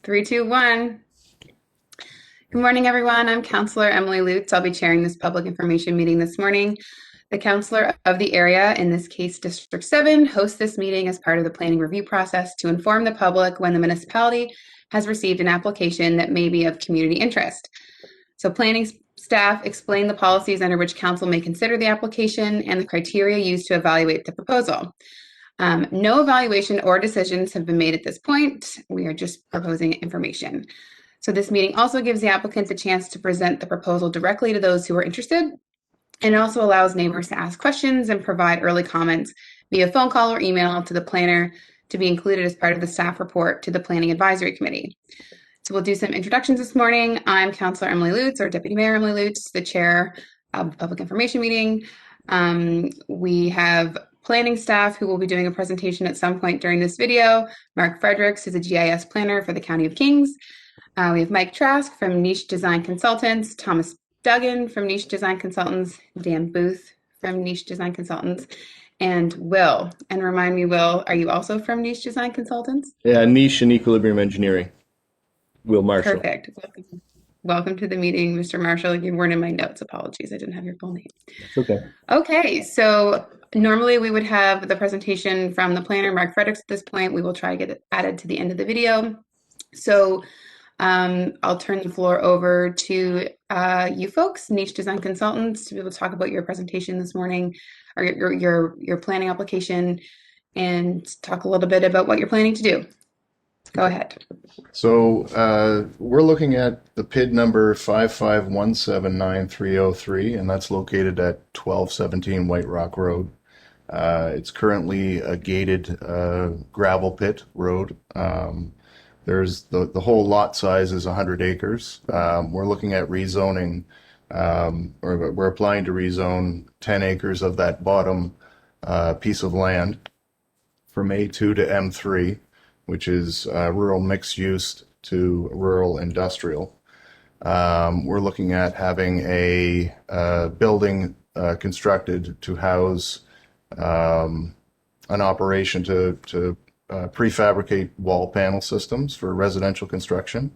Three, two, one. Good morning, everyone. I'm Counselor Emily Lutz. I'll be chairing this public information meeting this morning. The counselor of the area, in this case District 7, hosts this meeting as part of the planning review process to inform the public when the municipality has received an application that may be of community interest. So planning staff explain the policies under which council may consider the application and the criteria used to evaluate the proposal. No evaluation or decisions have been made at this point. We are just proposing information. So this meeting also gives the applicants a chance to present the proposal directly to those who are interested. And it also allows neighbors to ask questions and provide early comments via phone call or email to the planner to be included as part of the staff report to the Planning Advisory Committee. So we'll do some introductions this morning. I'm Counselor Emily Lutz, or Deputy Mayor Emily Lutz, the chair of the public information meeting. We have planning staff who will be doing a presentation at some point during this video. Mark Fredericks, who's a GIS planner for the County of Kings. We have Mike Trask from Niche Design Consultants, Thomas Duggan from Niche Design Consultants, Dan Booth from Niche Design Consultants, and Will. And remind me, Will, are you also from Niche Design Consultants? Yeah, Niche and Equilibrium Engineering. Will Marshall. Perfect. Welcome to the meeting, Mr. Marshall. You weren't in my notes. Apologies. I didn't have your full name. It's okay. Okay, so normally we would have the presentation from the planner, Mark Fredericks, at this point. We will try to get it added to the end of the video. So I'll turn the floor over to you folks, Niche Design Consultants, to be able to talk about your presentation this morning, or your planning application, and talk a little bit about what you're planning to do. Go ahead. So we're looking at the PID number 55179-303, and that's located at 1217 White Rock Road. It's currently a gated gravel pit road. There's the whole lot size is 100 acres. We're looking at rezoning, or we're applying to rezone 10 acres of that bottom piece of land from A2 to M3, which is rural mixed use to rural industrial. We're looking at having a building constructed to house an operation to prefabricate wall panel systems for residential construction.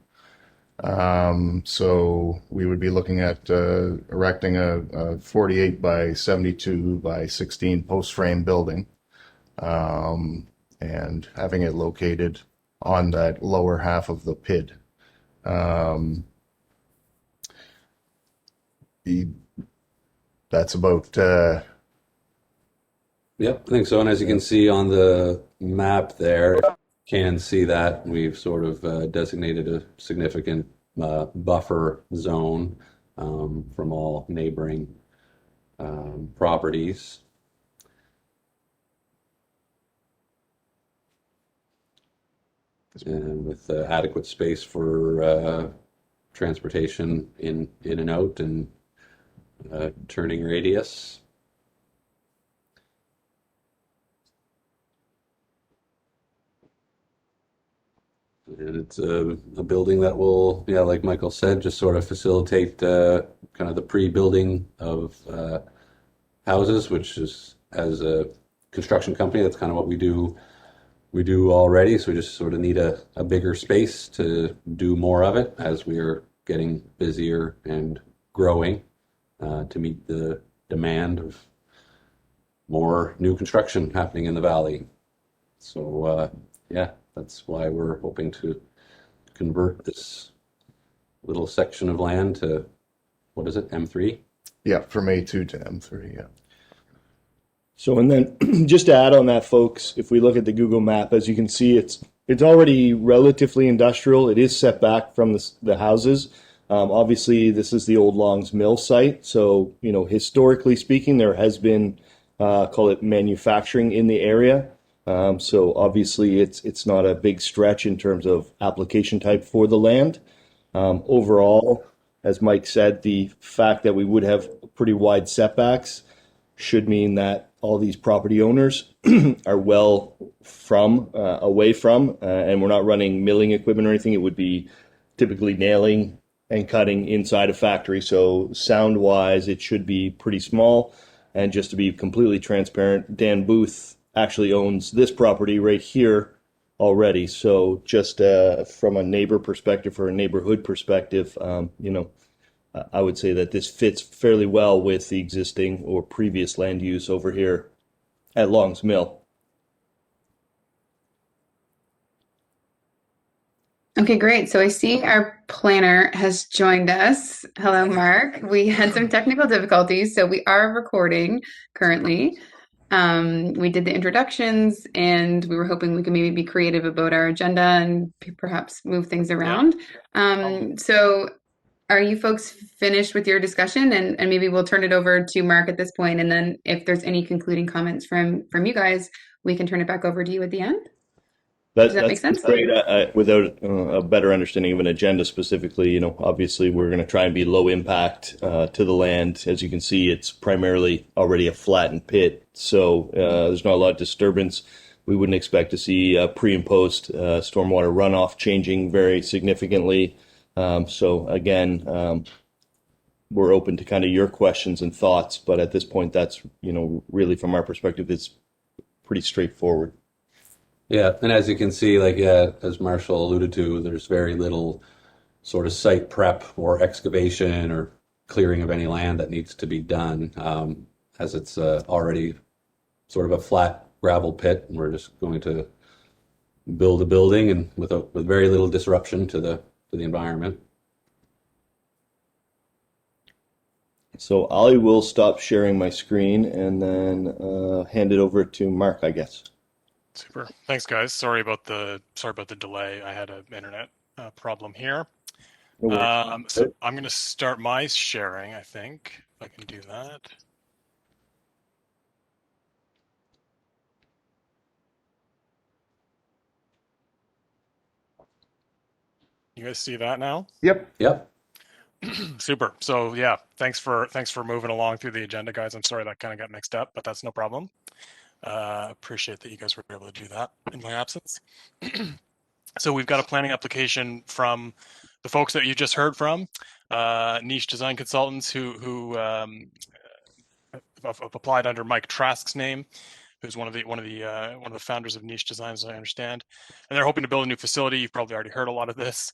So we would be looking at erecting a 48 by 72 by 16 post frame building, and having it located on that lower half of the PID. That's about Yep, I think so. And as you can see on the map there, you can see that we've sort of designated a significant buffer zone from all neighboring properties. And with adequate space for transportation in and out, and turning radius. And it's a building that will, yeah, like Michael said, just sort of facilitate kind of the pre-building of houses, which is, as a construction company, that's kind of what we do already. So we just sort of need a bigger space to do more of it as we are getting busier and growing to meet the demand of more new construction happening in the valley. So yeah, that's why we're hoping to convert this little section of land to, what is it, M3? Yeah, from A2 to M3, yeah. So, and then just to add on that, folks, if we look at the Google map, as you can see, it's already relatively industrial. It is set back from the houses. Obviously, this is the old Longs Mill site. So, historically speaking, there has been, call it manufacturing in the area. So obviously it's not a big stretch in terms of application type for the land. Overall, as Mike said, the fact that we would have pretty wide setbacks should mean that all these property owners are well away from, and we're not running milling equipment or anything. It would be typically nailing and cutting inside a factory. So sound wise, it should be pretty small. And just to be completely transparent, Dan Booth actually owns this property right here already. So just from a neighbor perspective or a neighborhood perspective, I would say that this fits fairly well with the existing or previous land use over here at Long's Mill. Okay, great. So I see our planner has joined us. Hello, Mark. We had some technical difficulties, so we are recording currently. We did the introductions, and we were hoping we could maybe be creative about our agenda and perhaps move things around. So are you folks finished with your discussion? And maybe we'll turn it over to Mark at this point, and then if there's any concluding comments from you guys, we can turn it back over to you at the end. Does that make sense? Great. Without a better understanding of an agenda specifically, obviously we're going to try and be low impact to the land. As you can see, it's primarily already a flattened pit, so there's not a lot of disturbance. We wouldn't expect to see pre and post stormwater runoff changing very significantly. So again, we're open to kind of your questions and thoughts, but at this point, that's really from our perspective, it's pretty straightforward. Yeah, and as you can see, like yeah, as Marshall alluded to, there's very little sort of site prep or excavation or clearing of any land that needs to be done, as it's already sort of a flat gravel pit, and we're just going to build a building and with very little disruption to the environment. So I will stop sharing my screen and then hand it over to Mark, I guess. Super. Thanks, guys. Sorry about the delay. I had an internet problem here. No worries. So I'm going to start my sharing, I think, if I can do that. You guys see that now? Yep. Yep. Super. So yeah, thanks for moving along through the agenda, guys. I'm sorry that kind of got mixed up, but that's no problem. Appreciate that you guys were able to do that in my absence. So we've got a planning application from the folks that you just heard from, Niche Design Consultants, who applied under Mike Trask's name, who's one of the founders of Niche Design, as I understand, and they're hoping to build a new facility. You've probably already heard a lot of this.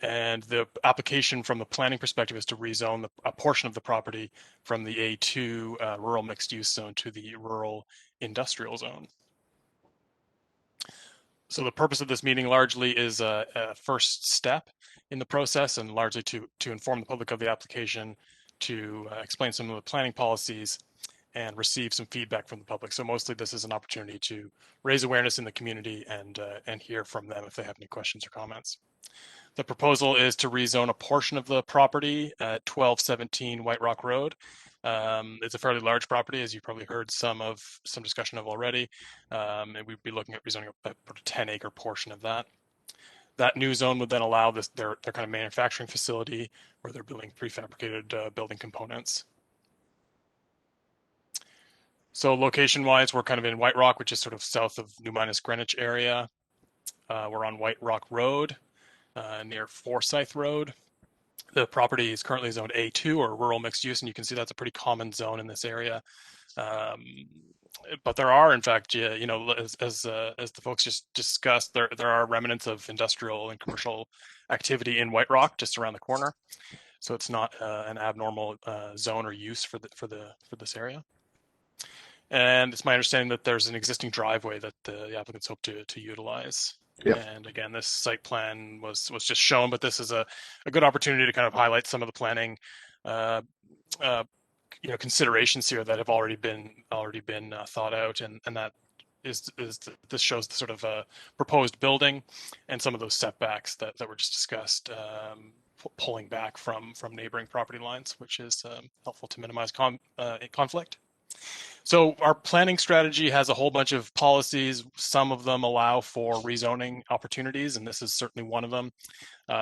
And the application from the planning perspective is to rezone a portion of the property from the A2 rural mixed use zone to the rural industrial zone. So the purpose of this meeting largely is a first step in the process, and largely to inform the public of the application, to explain some of the planning policies, and receive some feedback from the public. So mostly this is an opportunity to raise awareness in the community and hear from them if they have any questions or comments. The proposal is to rezone a portion of the property at 1217 White Rock Road. It's a fairly large property, as you probably heard some discussion of already, and we'd be looking at rezoning a 10-acre portion of that. That new zone would then allow their kind of manufacturing facility where they're building prefabricated building components. So location-wise, we're kind of in White Rock, which is sort of south of New Minas Greenwich area. We're on White Rock Road, near Forsyth Road. The property is currently zoned A2 or rural mixed use, and you can see that's a pretty common zone in this area. But there are, in fact, as the folks just discussed, there are remnants of industrial and commercial activity in White Rock just around the corner. So it's not an abnormal zone or use for this area. And it's my understanding that there's an existing driveway that the applicants hope to utilize. Yep. And again, this site plan was just shown, but this is a good opportunity to kind of highlight some of the planning considerations here that have already been thought out, and that is this shows the sort of proposed building and some of those setbacks that were just discussed, pulling back from neighboring property lines, which is helpful to minimize conflict. So our planning strategy has a whole bunch of policies. Some of them allow for rezoning opportunities, and this is certainly one of them.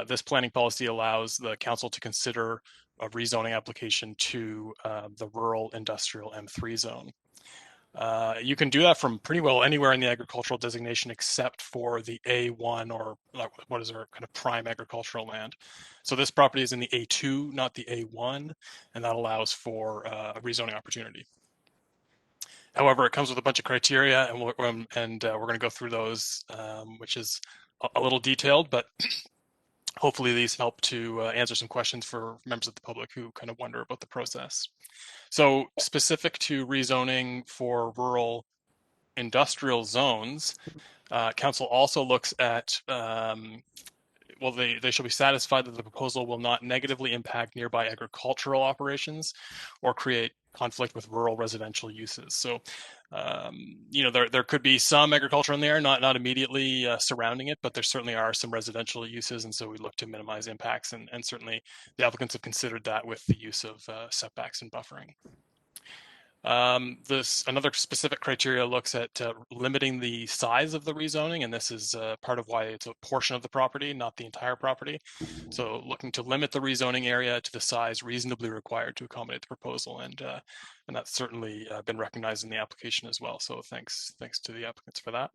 This planning policy allows the council to consider a rezoning application to the rural industrial M3 zone. You can do that from pretty well anywhere in the agricultural designation except for the A1, or what is our kind of prime agricultural land. So this property is in the A2, not the A1, and that allows for a rezoning opportunity. However, it comes with a bunch of criteria, and we're going to go through those, which is a little detailed, but hopefully these help to answer some questions for members of the public who kind of wonder about the process. So specific to rezoning for rural industrial zones, council also looks at well, they shall be satisfied that the proposal will not negatively impact nearby agricultural operations or create conflict with rural residential uses. So, you know, there could be some agriculture in there, not immediately surrounding it, but there certainly are some residential uses, and so we look to minimize impacts, and certainly the applicants have considered that with the use of setbacks and buffering. Another specific criteria looks at limiting the size of the rezoning, and this is part of why it's a portion of the property, not the entire property. So looking to limit the rezoning area to the size reasonably required to accommodate the proposal, and that's certainly been recognized in the application as well. So thanks to the applicants for that.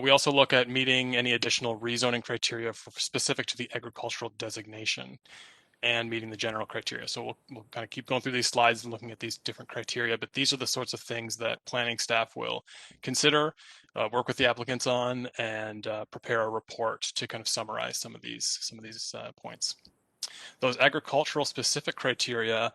We also look at meeting any additional rezoning criteria specific to the agricultural designation and meeting the general criteria. So we'll kind of keep going through these slides and looking at these different criteria, but these are the sorts of things that planning staff will consider, work with the applicants on, and prepare a report to kind of summarize some of these points. Those agricultural specific criteria,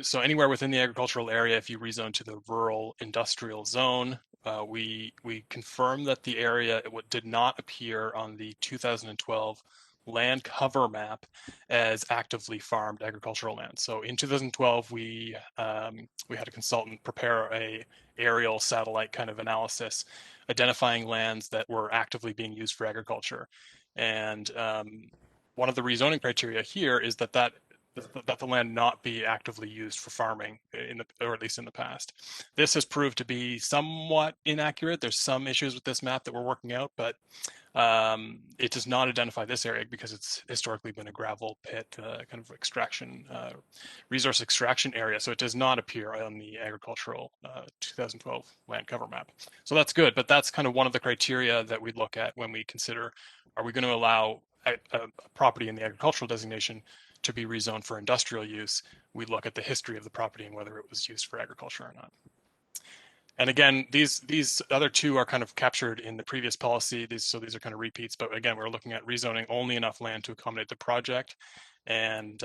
so anywhere within the agricultural area, if you rezone to the rural industrial zone, we confirm that the area did not appear on the 2012 land cover map as actively farmed agricultural land. So in 2012, we had a consultant prepare a aerial satellite kind of analysis, identifying lands that were actively being used for agriculture. And one of the rezoning criteria here is that the land not be actively used for farming, or at least in the past. This has proved to be somewhat inaccurate. There's some issues with this map that we're working out, but it does not identify this area because it's historically been a gravel pit kind of extraction, resource extraction area. So it does not appear on the agricultural 2012 land cover map. So that's good, but that's kind of one of the criteria that we look at when we consider, are we going to allow a property in the agricultural designation to be rezoned for industrial use? We look at the history of the property and whether it was used for agriculture or not. And again, these other two are kind of captured in the previous policy. So these are kind of repeats, but again, we're looking at rezoning only enough land to accommodate the project and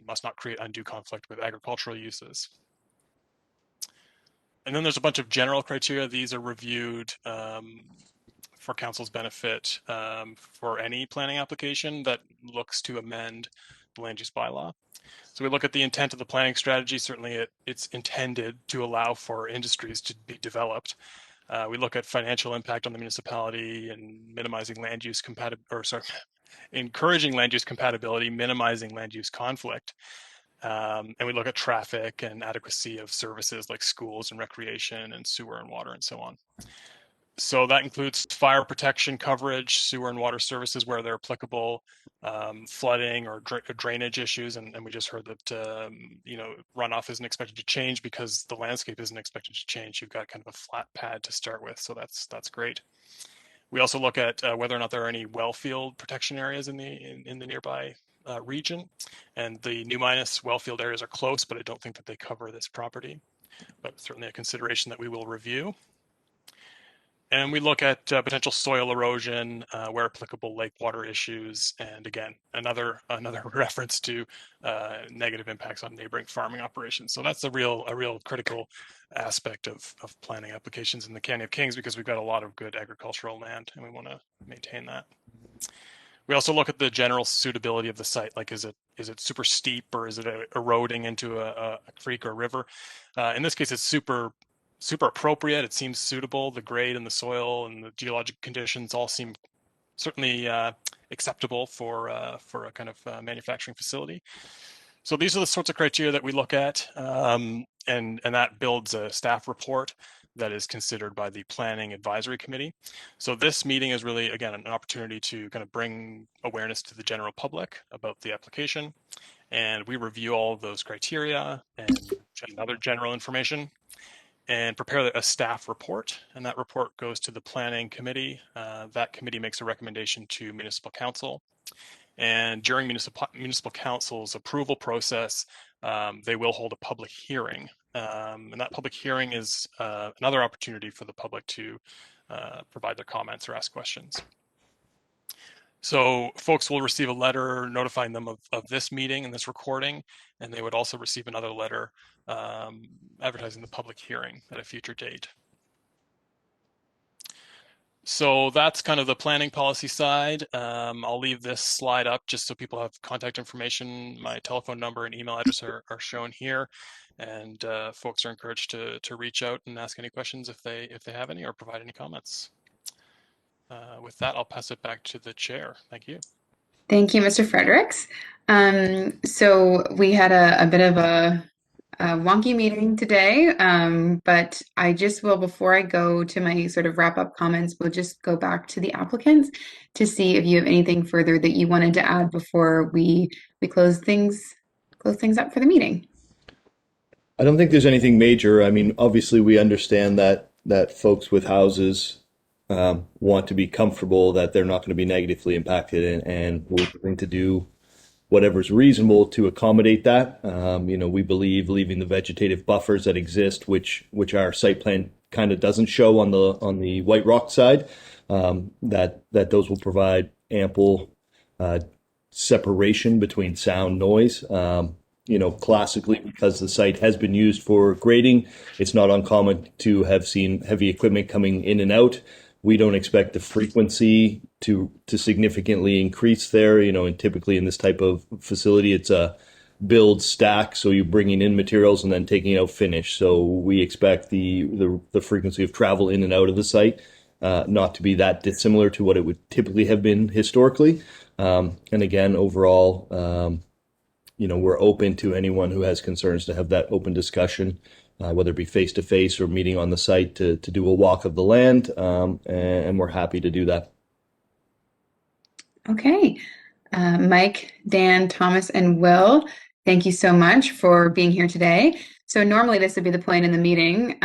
must not create undue conflict with agricultural uses. And then there's a bunch of general criteria. These are reviewed for council's benefit for any planning application that looks to amend the land use bylaw. So we look at the intent of the planning strategy. Certainly it's intended to allow for industries to be developed. We look at financial impact on the municipality and minimizing land use encouraging land use compatibility, minimizing land use conflict. And we look at traffic and adequacy of services like schools and recreation and sewer and water and so on. So that includes fire protection coverage, sewer and water services where they're applicable, flooding or drainage issues. And we just heard that, you know, runoff isn't expected to change because the landscape isn't expected to change. You've got kind of a flat pad to start with. So that's great. We also look at whether or not there are any well field protection areas in the nearby region. And the new minus well field areas are close, but I don't think that they cover this property. But certainly a consideration that we will review. And we look at potential soil erosion, where applicable, lake water issues, and again, another reference to negative impacts on neighboring farming operations. So that's a real critical aspect of planning applications in the Canyon of Kings, because we've got a lot of good agricultural land and we want to maintain that. We also look at the general suitability of the site, like is it super steep or is it eroding into a creek or river? In this case, it's super appropriate. It seems suitable. The grade and the soil and the geologic conditions all seem certainly acceptable for a kind of manufacturing facility. So these are the sorts of criteria that we look at, and that builds a staff report that is considered by the Planning Advisory Committee. So this meeting is really, again, an opportunity to kind of bring awareness to the general public about the application. And we review all of those criteria and other general information and prepare a staff report, and that report goes to the planning committee. That committee makes a recommendation to municipal council, and during municipal council's approval process, they will hold a public hearing And that public hearing is another opportunity for the public to provide their comments or ask questions. So folks will receive a letter notifying them of this meeting and this recording, and they would also receive another letter advertising the public hearing at a future date. So that's kind of the planning policy side. I'll leave this slide up just so people have contact information. My telephone number and email address are shown here, and folks are encouraged to reach out and ask any questions if they have any or provide any comments. With that, I'll pass it back to the chair. Thank you. Thank you, Mr. Fredericks. So we had a bit of a wonky meeting today, but I just will, before I go to my sort of wrap up comments, we'll just go back to the applicants to see if you have anything further that you wanted to add before we close things up for the meeting. I don't think there's anything major. I mean, obviously we understand that folks with houses want to be comfortable that they're not going to be negatively impacted, and we're willing to do whatever's reasonable to accommodate that. We believe leaving the vegetative buffers that exist, which our site plan kind of doesn't show on the White Rock side, that those will provide ample separation between sound noise. Classically, because the site has been used for grading, it's not uncommon to have seen heavy equipment coming in and out. We don't expect the frequency to significantly increase there. And typically in this type of facility, it's a build stack. So you're bringing in materials and then taking out finish. So we expect the frequency of travel in and out of the site not to be that dissimilar to what it would typically have been historically. And again, overall, we're open to anyone who has concerns to have that open discussion, whether it be face-to-face or meeting on the site to do a walk of the land, and we're happy to do that. Okay. Mike, Dan, Thomas, and Will, thank you so much for being here today. So normally this would be the point in the meeting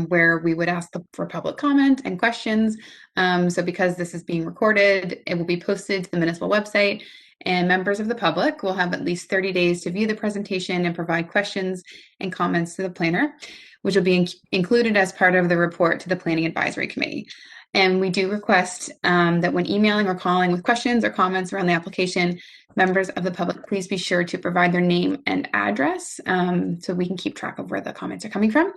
where we would ask for public comment and questions. So because this is being recorded, it will be posted to the municipal website, and members of the public will have at least 30 days to view the presentation and provide questions and comments to the planner, which will be included as part of the report to the Planning Advisory Committee. And we do request that when emailing or calling with questions or comments around the application, members of the public, please be sure to provide their name and address so we can keep track of where the comments are coming from.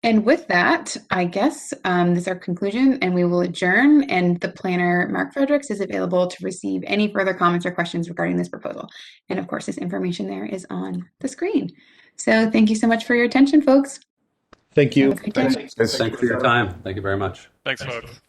And with that, I guess this is our conclusion, and we will adjourn. And the planner, Mark Fredericks, is available to receive any further comments or questions regarding this proposal. And of course, this information there is on the screen. So thank you so much for your attention, folks. Thank you. Have a great day. Thanks for your time. Thank you very much. Thanks, folks.